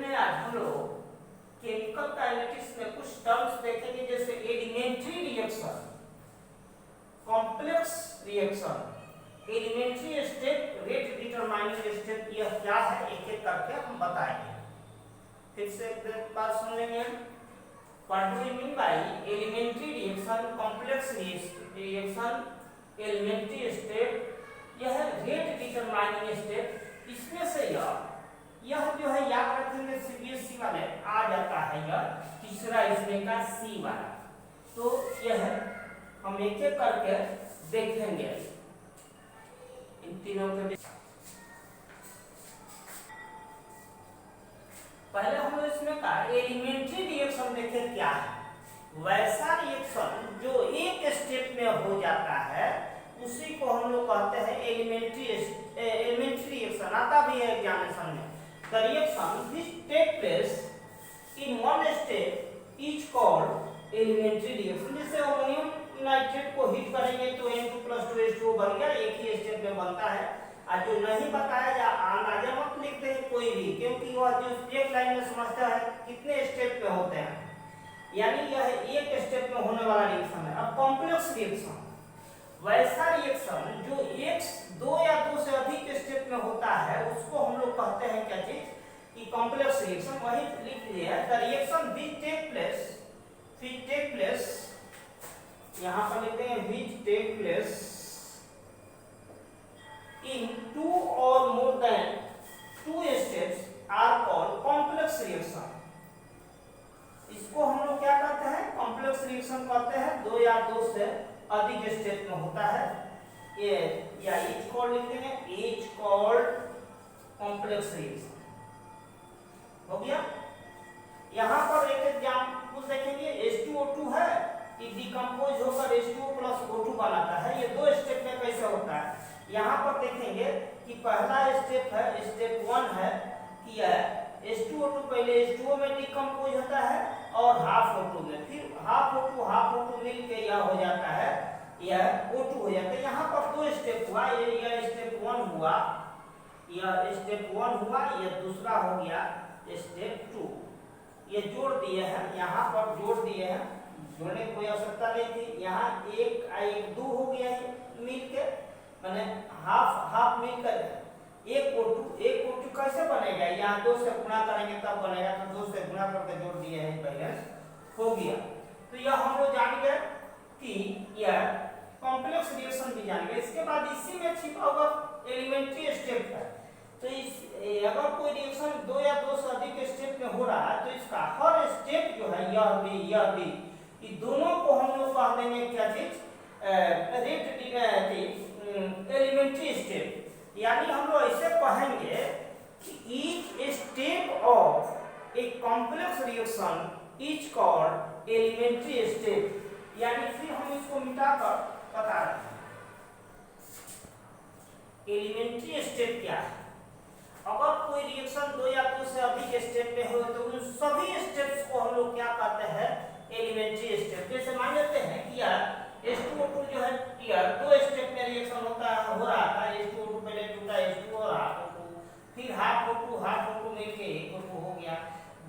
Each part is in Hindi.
में आज हम लोग केमिकल काइनेटिक्स में कुछ टर्म्स देखेंगे, जैसे elementary reaction, complex reaction, elementary step, rate determining step. यह क्या है एक एक करके हम बताएंगे। फिर से एक बार सुन लेंगे। What do we mean by elementary reaction, complex reaction, elementary step, यह रेट डिटरमाइनिंग स्टेप। इसमें से यह जो है याद रखेंगे, सीबीएसई वाले आ जाता है यह तीसरा इसमें का सी वाला। तो यह हम एक एक करके देखेंगे इन तीनों के। पहले हम लोग इसमें का एलिमेंट्री रिएक्शन देखे क्या है। वैसा रिएक्शन जो एक स्टेप में हो जाता है उसी को हम लोग कहते हैं एलिमेंट्री रिएक्शन। आता भी है एग्जामिनेशन में। The reaction which take place in one step is called elementary reaction। जैसे अमोनियम नाइट्रेट को हीट करेंगे तो N2+2H2O बन गया, एक ही स्टेप में बनता है। आज जो नहीं बताया या अंदाजा मत लिखते हैं कोई भी, क्योंकि वह जो एक लाइन में समझता है कितने स्टेप में होते हैं, यानी यह एक स्टेप में होने वाला रिएक्शन है। अब कॉम्प्लेक्स रिएक्शन, वैसा रिएक्शन जो एक, दो या दो से अधिक स्टेप में होता है उसको हम लोग कहते हैं क्या चीज कि कॉम्प्लेक्स रिएक्शन। वही लिख दिया है the reaction which take place, यहां पर लिखते हैं which take place in two और more than two steps are called complex reaction. इसको हम लोग क्या कहते हैं, कॉम्प्लेक्स रिएक्शन कहते हैं। दो या दो से अधिक स्टेप में होता है ये, या इज कॉल्ड लिख देंगे, इज कॉल्ड कॉम्प्लेक्स रिएक्शन। हो गया। यहां पर एक एग्जांपल देखेंगे, H2O2 है, ये डिकम्पोज होकर H2O+O2 बनाता है। ये दो स्टेप में कैसे होता है, यहां पर देखेंगे कि पहला स्टेप है, स्टेप 1 है कि H2O2 पहले H2O में डिकम्पोज होता है और हाफ O2 में, फिर हाफ O2 मिलके यह हो जाता है, यह O2 हो जाता है। यहाँ पर दो स्टेप हुआ, यह स्टेप 1 हुआ, यह स्टेप 1 हुआ, यह दूसरा हो गया स्टेप 2। ये जोड़ दिए हैं, यहाँ पर जोड़ दिए हैं, जोड़ने की कोई आवश्यकता नहीं थी। यहाँ एक 2 हो गया है मिलके, माने हाफ मिलकर एक O2 कैसे बनेगा, यहाँ 2 से गुणा करेंगे तब बनेगा, तो 2 से गुणा करके जोड़ दिए हैं, बैलेंस हो गया। तो यह हम लोग जान गए कि यह कॉम्प्लेक्स रिएक्शन भी जान गए। इसके बाद इसी में छिपा हुआ एलिमेंट्री स्टेप है। तो इस अगर कोई रिएक्शन 2 या 2 से अधिक स्टेप में हो रहा है तो इसका हर स्टेप जो है, यह भी, ये दोनों को हम लोग कह देंगे क्या चीज, एलिमेंट्री स्टेप। यानी हम लोग ऐसे कहेंगे कि each step of a complex reaction is called elementary step. यानी फिर हम इसको मिटाकर बता रहे हैं एलिमेंट्री स्टेप क्या है। अगर कोई रिएक्शन 2 या 2 से अधिक स्टेप में हो तो उन सभी स्टेप्स को हम लोग क्या कहते हैं, एलिमेंट्री स्टेप। जैसे मान लेते हैं कि H2O2 जो है, यार 2 स्टेप में रिएक्शन हो रहा था। H2O2 पहले टूटा H2O और हाफ O2, फिर हाफ O2 मिलके एक O2 हो गया।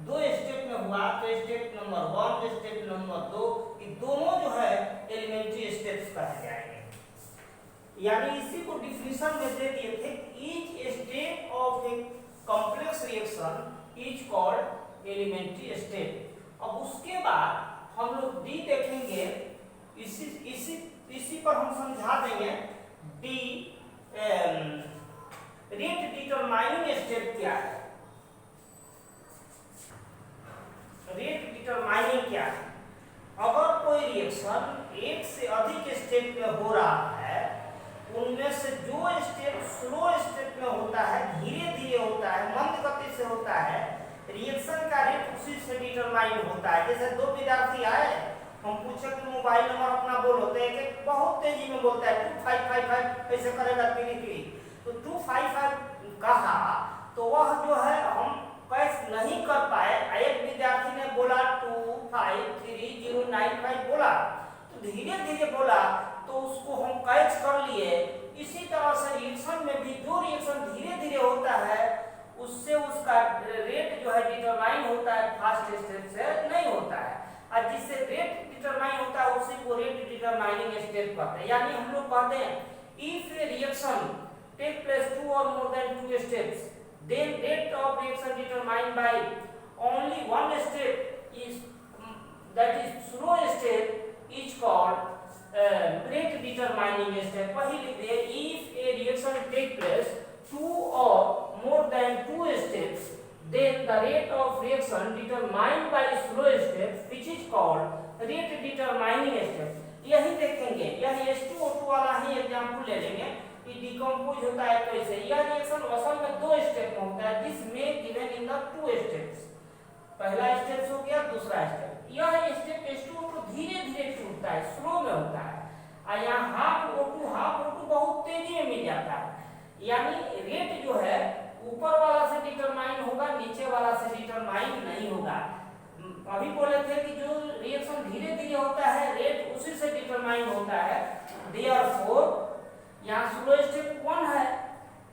2 स्टेप में हुआ तो स्टेप नंबर 1, स्टेप नंबर 2, ये दोनों जो है एलिमेंट्री स्टेप्स कहे जाएंगे। यानी इसी को डिफिनेशन में दे दिए थे, each step of a complex reaction is called elementary step. अब उसके बाद हम लोग डी देखेंगे, इसी पर हम समझा देंगे डी, रेट डिटरमाइनिंग स्टेप क्या है। रेट डिटरमाइनिंग क्या है, अगर कोई रिएक्शन एक से अधिक स्टेप में हो रहा है, उनमें से जो स्टेप स्लो स्टेप में होता है, धीरे धीरे होता है, मंद गति से होता है, रिएक्शन का रेट उसी से डिटरमाइन होता है। जैसे 2 विद्यार्थी आए, हम पूछे कि मोबाइल नंबर अपना बोलो, तो एक बहुत तेजी में बोलता है 2555 कैसे करेगा पीली, तो 255 कहा तो वह जो है हम कैच नहीं कर पाए। एक विद्यार्थी ने बोला 253095 बोला, तो धीरे धीरे बोला तो उसको हम कैच कर लिए। इसी तरह से रिएक्शन में भी जो रिएक्शन धीरे धीरे होता है उससे उसका रेट रेट जो है डिटरमाइन होता है फर्स्ट स्टेप से नहीं होता है, और जिससे रेट डिटरमाइन होता है उसी को रेट डिटरमाइनिंग स्टेप कहते हैं। यानी हम लोग कहते हैं if a reaction take place 2 और more than 2 steps then rate of reaction determined by only one step is that is slow step is called rate determining step। वही लिख दिए if a reaction take place 2 or more than 2 steps then the rate of reaction determined by slow step which is called rate determining step। यही देखेंगे, यह H2O2 वाला ही एग्जांपल ले लेंगे कि डिकम्पोज होता है कैसे। यह रिएक्शन असल में 2 स्टेप में होता है, दिस में गिवन इन द 2 स्टेप्स। पहला स्टेप हो गया, दूसरा स्टेप। यह स्टेप H2O2 धीरे-धीरे टूटता है, स्लो में होता है, और यहाँ हाफ O2 बहुत तेजी में मिल जाता है। यानी रेट जो है ऊपर वाला से डिटरमाइन होगा, नीचे वाला से डिटरमाइन नहीं होगा। अभी बोले थे कि जो रिएक्शन धीरे-धीरे होता है रेट उसी से डिटरमाइन होता है। देयरफॉर यहाँ स्लो स्टेप 1 है,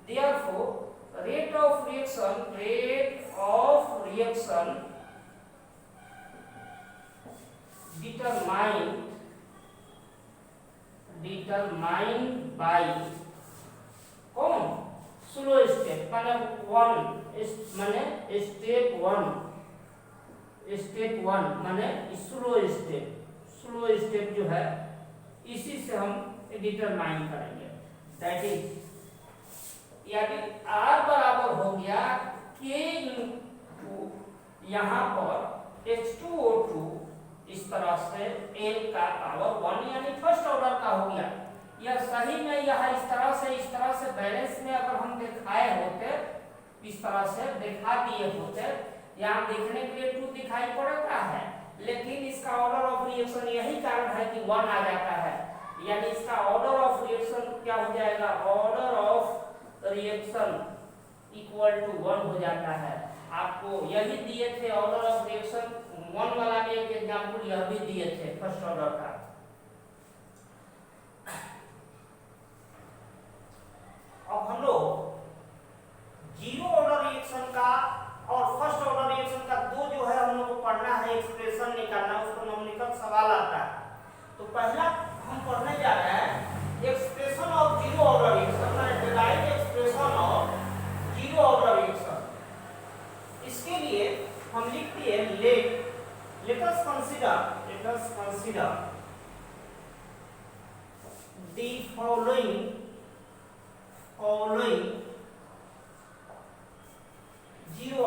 therefore rate of reaction determined by कौन स्लो स्टेप माने 1 माने स्टेप 1 माने स्लो स्टेप जो है इसी से हम डिटरमाइन करेंगे। दैट इज यानी R बराबर हो गया K इंटू यहाँ पर H2O2 इस तरह से L का पावर 1 यानी फर्स्ट ऑर्डर का हो गया। यह सही में यह इस तरह से बैलेंस में अगर हम दिखाए होते, इस तरह से दिखा दिए होते, यहाँ देखने के लिए 2 दिखाई पड़ता है, लेकिन इसका ऑर्डर ऑफ रिएक्शन यही कारण है कि 1 आ जाता है। यानी इसका ऑर्डर ऑफ रिएक्शन क्या हो जाएगा, order of reaction equal to 1 हो जाता है। आपको यही दिए थे ऑर्डर ऑफ रिएक्शन 1 वाला में एक एग्जांपल यह भी दिए थे फर्स्ट ऑर्डर का। अब हम लोग जीरो ऑर्डर रिएक्शन का और फर्स्ट ऑर्डर रिएक्शन का दो जो है हम लोग को पढ़ना है, एक्सप्रेशन निकालना, उसको न्यूमेरिकल सवाल आता है। तो पहला हम पढ़ने जा रहे हैं expression of zero order reaction, माने derive expression of zero order reaction. इसके लिए हम लिखते हैं let us consider the following zero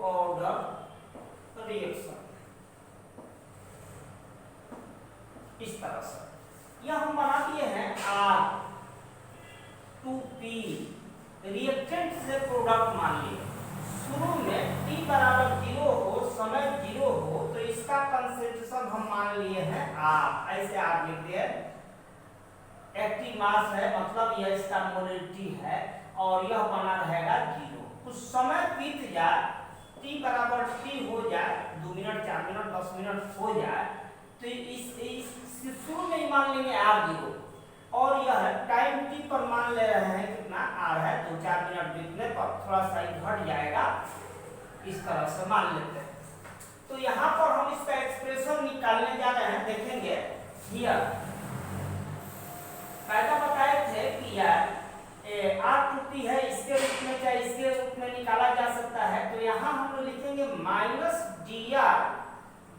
order reaction, इस तरह से यह हम बना दिए हैं R2P रिएक्टेंट से प्रोडक्ट मान लिए। शुरू में T बराबर 0 हो, समय 0 हो, तो इसका कंसंट्रेशन हम मान लिए हैं R, ऐसे R लिख दिए। एक्टिव मास है मतलब यह इसका मोलरिटी है और यह बना रहेगा 0। कुछ समय बीत जाए, T बराबर T हो जाए, 2 मिनट 4 मिनट 10 मिनट हो जाए, तो इस शुरू में ही मान लेंगे R0 और यह टाइम T पर मान ले रहे हैं कितना R है, 2-4 मिनट बीतने पर थोड़ा सा घट जाएगा, इस तरह से मान लेते हैं। तो यहाँ पर हम इसका एक्सप्रेशन निकालने जा रहे हैं, देखेंगे हियर पहले बताए थे कि यार R2P है, इसके रूप में चाहे इसके रूप में निकाला जा सकता है। तो यहाँ हम लोग लिखेंगे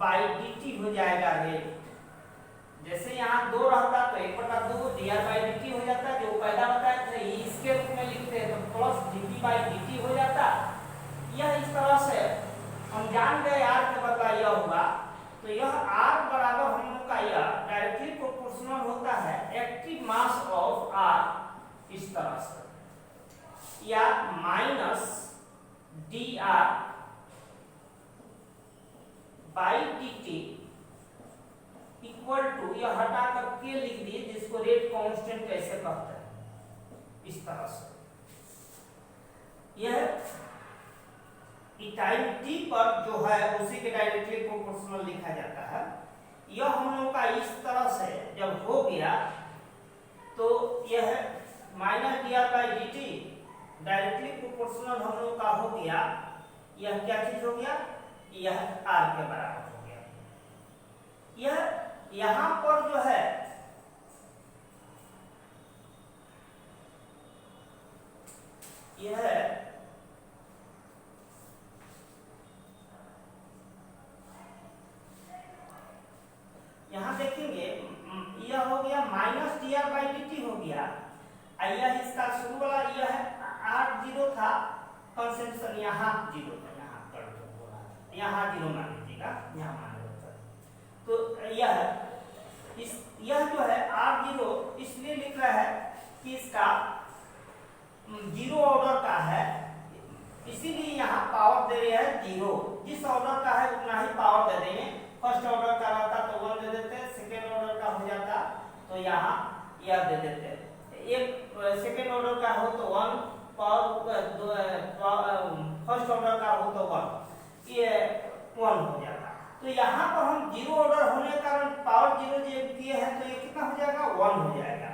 -dr/dt हो जाएगा रेट। जैसे यहाँ 2 रहता तो 1/2 dr/dt हो जाता, जो पहला बताया था इसके रूप में लिखते हैं तो प्लस dt/dt हो जाता। यह इस तरह से हम जान गए R के बदला यह होगा, तो यह R बराबर हम लोग का यह डायरेक्टली प्रोपोर्शनल होता है एक्टिव मास ऑफ R, इस तरह से, या -dr/dt इक्वल टू, यह हटा कर के लिख दिए जिसको रेट कांस्टेंट कैसे कहते हैं, इस तरह से। यह टाइम T पर जो है उसी के डायरेक्टली प्रोपोर्शनल लिखा जाता है। यह हम लोग का इस तरह से जब हो गया तो यह -dr/dt डायरेक्टली प्रोपोर्शनल हम लोग का हो गया, यह क्या चीज हो गया, यह आर के बराबर हो गया। यह यहां पर जो है यह यहां देखेंगे यह हो गया minus d r by d t हो गया। यह इसका शुरू वाला यह आर जीरो था, कंसेंट्रेशन यहाँ जीरो था, यहाँ कर दो बोला, यहाँ जीरो मान लीजिएगा, यहाँ मान लो। तो यह जो है आर जीरो इसलिए लिख रहा है कि इसका जीरो ऑर्डर का है, इसीलिए यहाँ पावर दे रहे हैं जीरो। जिस ऑर्डर का है उतना ही पावर दे देंगे। फर्स्ट ऑर्डर का रहता तो 1 दे देते, सेकेंड ऑर्डर का हो जाता तो यहाँ यह दे देते। एक सेकेंड ऑर्डर का हो तो 1 पावर, फर्स्ट ऑर्डर का हो तो 1, ये 1 हो जाता। तो यहाँ पर हम जीरो ऑर्डर होने के कारण पावर जीरो जो किए हैं तो ये कितना हो जाएगा, 1 हो जाएगा।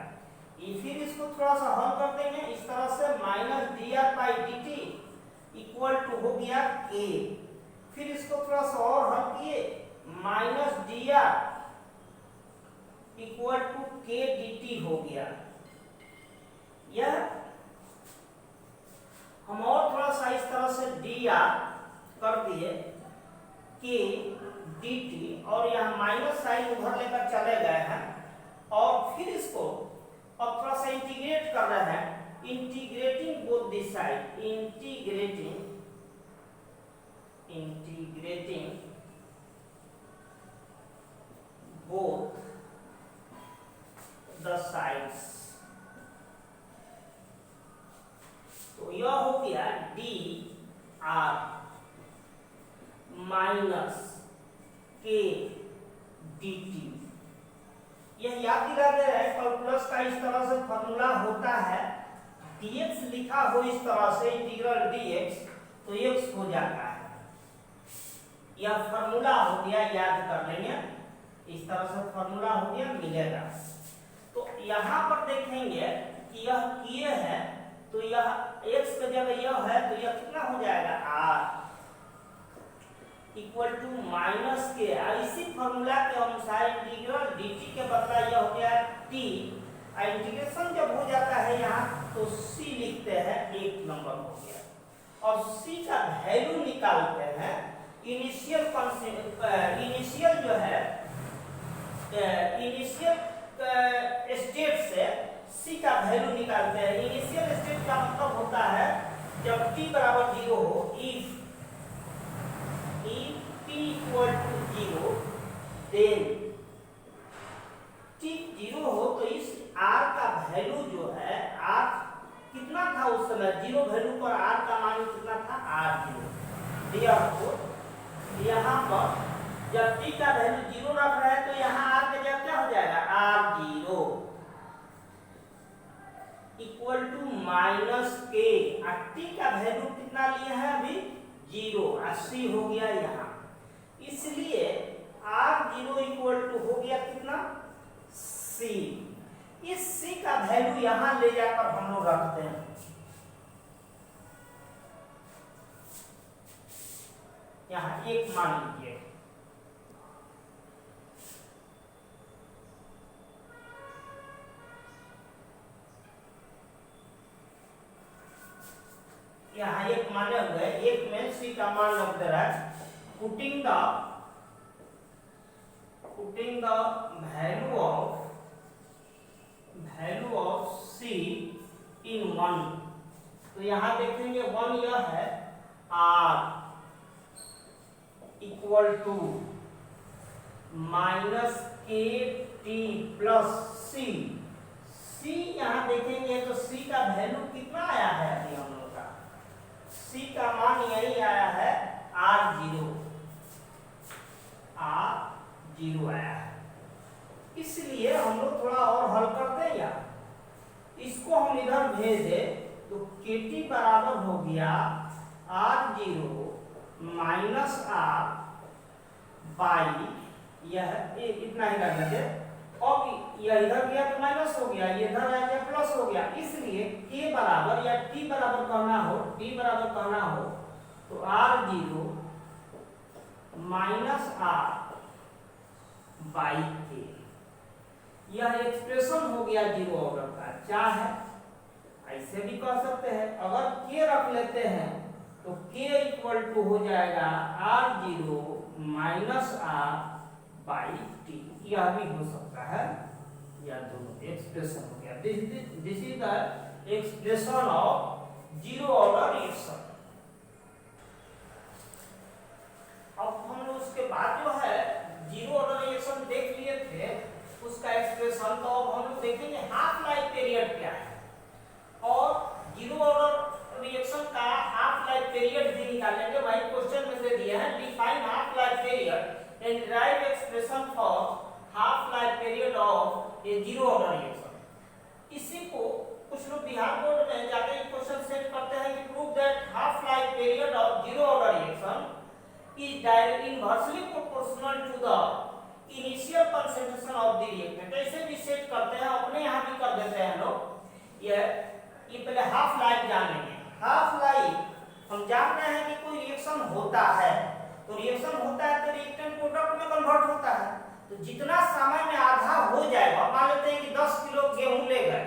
फिर इसको थोड़ा सा हल कर देंगे इस तरह से, minus d r by d t equal to हो गया के। फिर इसको थोड़ा सा और हल किए, minus d r equal to k d t हो गया। यह हम और थोड़ा सा इस तरह से डी आर कर दिए के डी टी, और यहाँ माइनस साइन उधर लेकर चले गए हैं, और फिर इसको अब थोड़ा सा इंटीग्रेट कर रहे हैं, integrating both this side, integrating both the sides। तो यह हो गया डी आर माइनस के डी टी। यह याद दिला दे रहा है, कैलकुलस का इस तरह से फॉर्मूला होता है, dx लिखा हो इस तरह से इंटीग्रल dx तो x हो जाता है। यह फॉर्मूला हो गया, याद कर लेंगे, इस तरह से फॉर्मूला हो गया, मिलेगा। तो यहाँ पर देखेंगे कि यह किए है तो यह x की जगह यह है तो यह कितना हो जाएगा, r इक्वल टू माइनस के। इसी फॉर्मूला के अनुसार इंटीग्रल dt के बदला यह हो गया t। इंटीग्रेशन जब हो जाता है यहाँ तो c लिखते हैं, 1 नंबर हो गया। और c का वैल्यू निकालते हैं, इनिशियल जो है इनिशियल स्टेट से c का वैल्यू निकालते हैं। इनिशियल स्टेट का मतलब होता है जब t बराबर 0 हो, if t equal to 0 then t 0 हो तो इस r का वैल्यू जो है, r कितना था उस समय, 0 वैल्यू पर r का मान कितना था, r0 दिया हो। यहाँ पर जब t का वैल्यू 0 रख रहे हैं तो यहाँ r का जगह क्या हो जाएगा, r0 इक्वल टू माइनस के। t का वैल्यू कितना लिए हैं अभी, 0, 80 हो गया यहाँ, इसलिए r0 इक्वल टू हो गया कितना, c। इस c का वैल्यू यहाँ ले जाकर हम लोग रखते हैं। यहाँ 1 मान लीजिए, यहाँ 1 माने हुए, 1 में c का मान रख दे रहा है। Putting the value of c in 1, तो यहाँ देखेंगे 1 यह है, r इक्वल टू माइनस के टी प्लस सी। सी यहाँ देखेंगे तो सी का वैल्यू कितना आया है, अभी हम लोग का सी का मान यही आया है, r0 आया है। इसलिए हम लोग थोड़ा और हल करते हैं, या इसको हम इधर भेज दे तो kt बराबर हो गया r0 माइनस r बाई, यह इतना ही करना है, अब यह इधर गया तो माइनस हो गया, ये इधर आ गया प्लस हो गया, इसलिए k बराबर या t बराबर कहना हो तो r0 minus r by k। यह एक्सप्रेशन हो गया जीरो ऑर्डर का। चाहे ऐसे भी कह सकते हैं, अगर k रख लेते हैं तो k इक्वल टू हो जाएगा r0 minus r by t। यह भी हो सकता है, या दोनों एक्सप्रेशन हो गया। This is the expression of zero order reaction. अब हम लोग उसके बाद जो है जीरो ऑर्डर रिएक्शन देख लिए थे, उसका एक्सप्रेशन। तो अब हम लोग देखेंगे हाफ लाइफ पीरियड क्या है, और जीरो ऑर्डर रिएक्शन का हाफ लाइफ पीरियड भी निकालेंगे। भाई क्वेश्चन में से दिया है, define half life period and derive expression for half life period of A zero order reaction. इसी को कुछ लोग बिहार बोर्ड में जाके क्वेश्चन सेट करते हैं कि prove that half life period of zero order reaction is inversely proportional to the initial concentration of the reactant। ऐसे भी सेट करते हैं, अपने यहाँ भी कर देते हैं लोग। ये पहले हाफ लाइफ जानेंगे। हाफ लाइफ हम जान रहे हैं कि कोई रिएक्शन होता है, तो रिएक्शन होता है तो रिएक्टेंट प्रोडक्ट में कन्वर्ट होता है। तो जितना समय में आधा हो जाएगा, मान लेते हैं कि 10 किलो गेहूं ले गए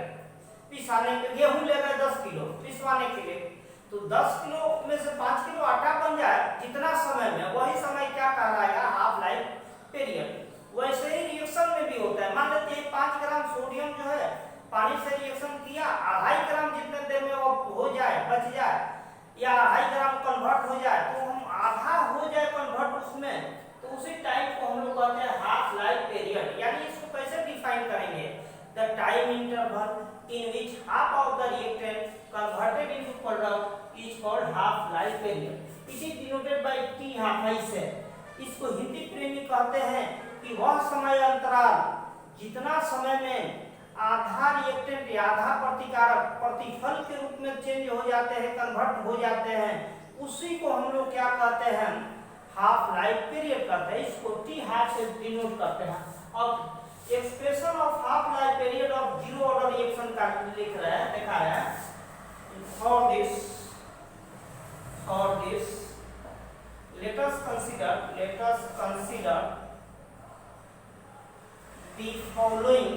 पिसाने के, गेहूं ले गए 10 किलो पिसवाने के लिए, तो 10 किलो में से 5 किलो आटा बन जाए जितना समय में, वही समय क्या कहलाएगा हाफ लाइफ पीरियड। वैसे ही रिएक्शन में भी होता है। मान लेते हैं 5 ग्राम सोडियम जो है पानी से रिएक्शन किया, 2.5 ग्राम जितने देर में वो हो जाए, बच जाए, या 2.5 ग्राम कन्वर्ट हो जाए, तो हम आधा हो जाए कन्वर्ट उसमें, तो उसी टाइम को हम लोग कहते हैं हाफ लाइफ पीरियड। यानी इसको कैसे डिफाइन करेंगे, the time interval in which half of the reactant converted into product is called half life period. It is denoted by t half ऐसे। इसको हिंदी प्रेमी कहते हैं कि वह समय अंतराल जितना समय में आधा रिएक्टेंट या आधा प्रतिकारक प्रतिफल के रूप में चेंज हो जाते हैं, कन्वर्ट हो जाते हैं, उसी को हम लोग क्या कहते हैं, हाफ लाइफ पीरियड कहते हैं। इसको t हाफ से डिनोट करते हैं। अब expression of half life period of zero order reaction का लिख रहा है, दिखा रहा है। For this let us consider the following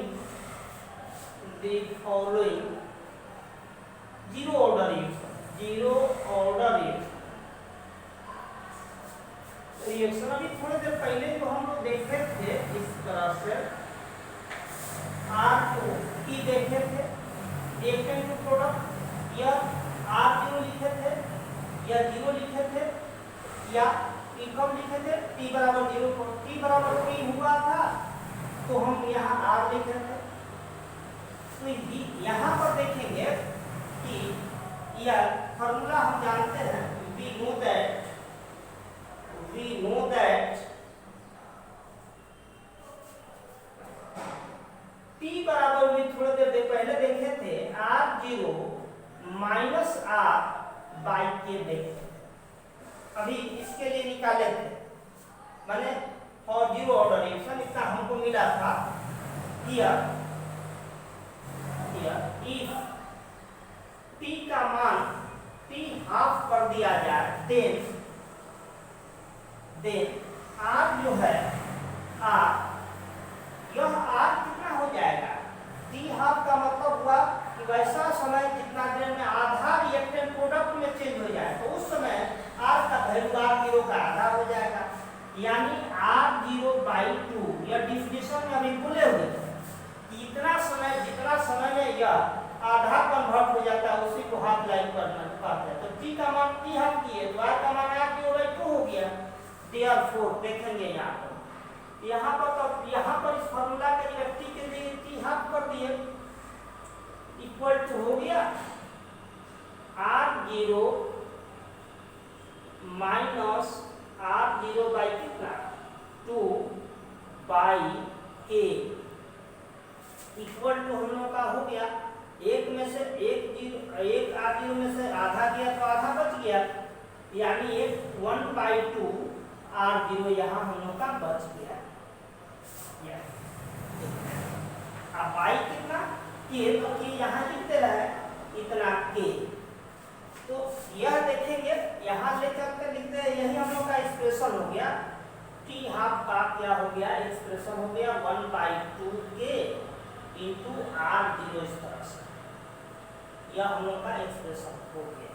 zero order reaction. अभी थोड़ी देर पहले जो हम लोग देखे थे इस तरह से R2 की देखे थे, रिएक्टेंट टू प्रोडक्ट, यह R0 लिखे थे या 0 लिखे थे या T कम लिखे थे, T बराबर 0 को T बराबर T हुआ था तो हम यहाँ R लिखे थे। तो यहाँ पर देखेंगे कि यह फॉर्मूला हम जानते हैं, we know that T बराबर में थोड़ी देर पहले देखे थे R0 माइनस R बाई के देखे, अभी इसके लिए निकाले थे, माने फॉर जीरो ऑर्डर रिएक्शन इतना हमको मिला था। हियर इफ T का मान T हाफ कर दिया जाए, देन R जो है R, यह R कितना हो जाएगा, T हाफ का मतलब हुआ कि वैसा समय जितना देर में आधा रिएक्टेंट प्रोडक्ट में चेंज हो जाए, तो उस समय R का वैल्यू R0 का आधा हो जाएगा, यानी R0/2। यह डिफिनेशन में अभी बोले हुए थे कि इतना समय जितना समय में यह आधा कन्वर्ट हो जाता है उसी को हाफ लाइफ करना कहते हैं। तो T का मान T हाफ किए तो R का मान R0/2 हो गया। देयरफॉर देखेंगे यहाँ पर तो यहाँ पर इस फार्मूला के लिए T के लिए T हाफ कर दिए, इक्वल टू हो गया R0 माइनस R0 बाई कितना 2 बाई K इक्वल टू हम लोग का हो गया, एक में से एक R0 में से आधा गया तो आधा बच गया, यानी एक 1/2 R0 यहाँ हम लोग का बच गया। अब y कितना k, तो k यहाँ लिखते रहे इतना k। तो यह देखेंगे यहाँ ले चलते लिखते हैं, यही हम लोग का एक्सप्रेशन हो गया। टी हाफ का क्या हो गया एक्सप्रेशन हो गया 1/2k इंटू r0 इस तरह से, यह हम लोग का एक्सप्रेशन हो गया।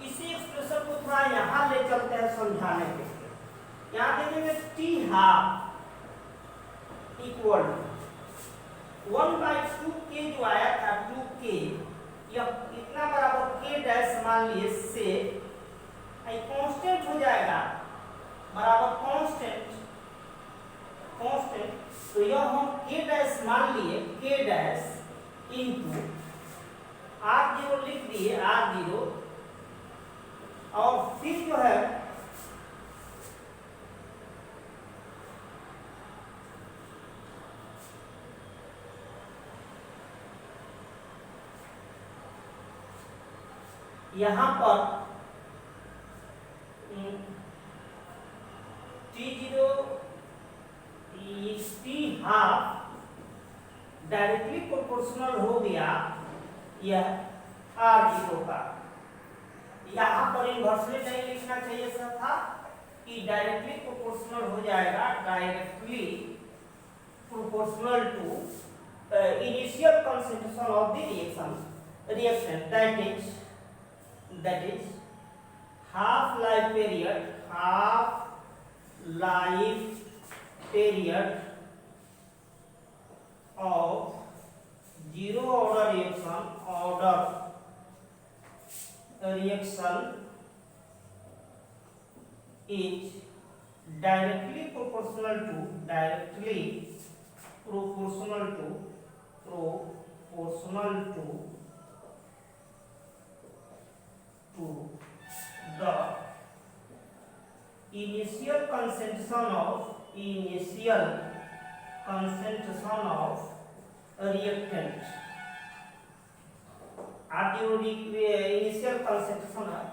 इसी एक्सप्रेशन को थोड़ा यहाँ ले चलते हैं समझाने के लिए। यहाँ देखेंगे टी हाफ इक्वल 1/2k जो आया था 2k, यह इतना बराबर k डैश मान लिए से कांस्टेंट हो जाएगा बराबर कांस्टेंट, तो यह हम k डैश मान लिए k डैश इंटू r0 लिख दिए r0, और फिर जो है यहाँ पर T0 T half directly proportional हो गया यह R0 का। यहाँ पर इनवर्सली नहीं लिखना चाहिए सर था कि डायरेक्टली प्रोपोर्शनल हो जाएगा, directly proportional to initial concentration of the reaction that is half life period of zero order reaction is directly proportional to the initial concentration of reactant। R0 initial concentration है